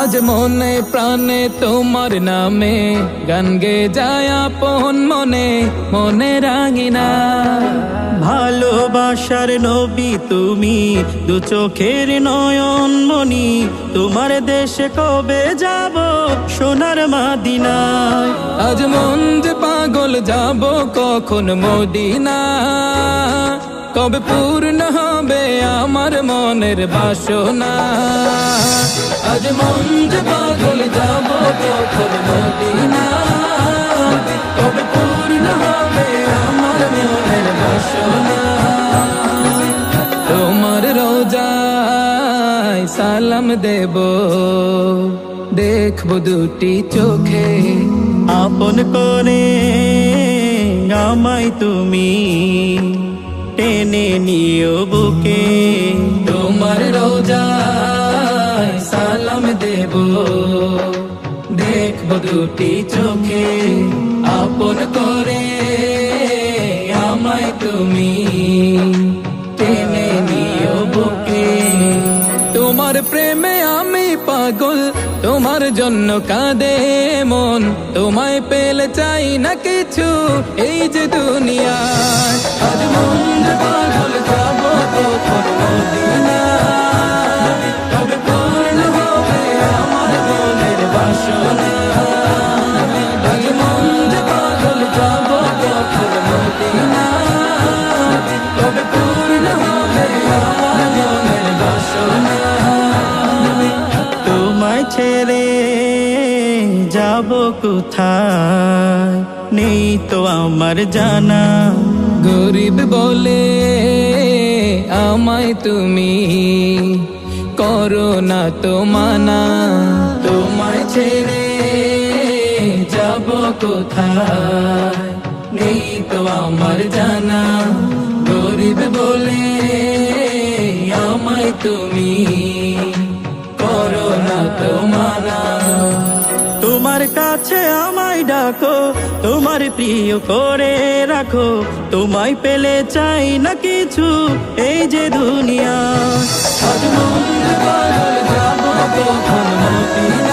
আজ মনে প্রাণে তোমার নামে গান গে যায় আপন মনে মনে রাঙিনা। ভালোবাসার নবী তুমি, দু চোখের নয়ন মনি, তোমার দেশে কবে যাব সোনার মদিনায়। আজ মন যে পাগল যাব কখন মদিনা, কবে পূর্ণ হবে আমার মনের বাসনা। আজ মন যে পাগল যাব কখন মদিনা, কবে পূর্ণ হবে আমার মনের বাসনা। তোমার রোজায় সালাম দেব, দেখবো দুটি চোখে, আপন করে আমায় তুমি টেনে নিও বুকে। তোমার রোজায় সালাম দেব, দেখবো দুটি চোখে, আপন করে আমায় তুমি টেনে নিও বুকে। তোমার প্রেমে আমি পাগল, তোমার জন্য কাঁদে মন, তোমায় পেলে চাই না কিছু এই যে দুনিয়ায়। আজ মন যে পাগল যাব কখন মদিনা, কবে পূর্ণ হবে আমার মনের বাসনা। আজ মন যে পাগল যাব কখন মদিনা, কবে পূর্ণ হবে আমার মনের বাসনা। তোমায় ছেড়ে যাব কোথায় নেই তো আমার জানা। গরিব বলে আমায় তুমি করো না তো মানা। তোমায় ছেড়ে যাব কোথায় নেই তো আমার জানা। গরিব বলে আমায় তুমি করো না তো মানা। তোমার কাছে আমায় ডাকো, তোমার প্রিয় করে রাখো, তোমায় পেলে চাই না কিছু এই যে দুনিয়া। আজ মন যে পাগল যাব কখন মদিনা,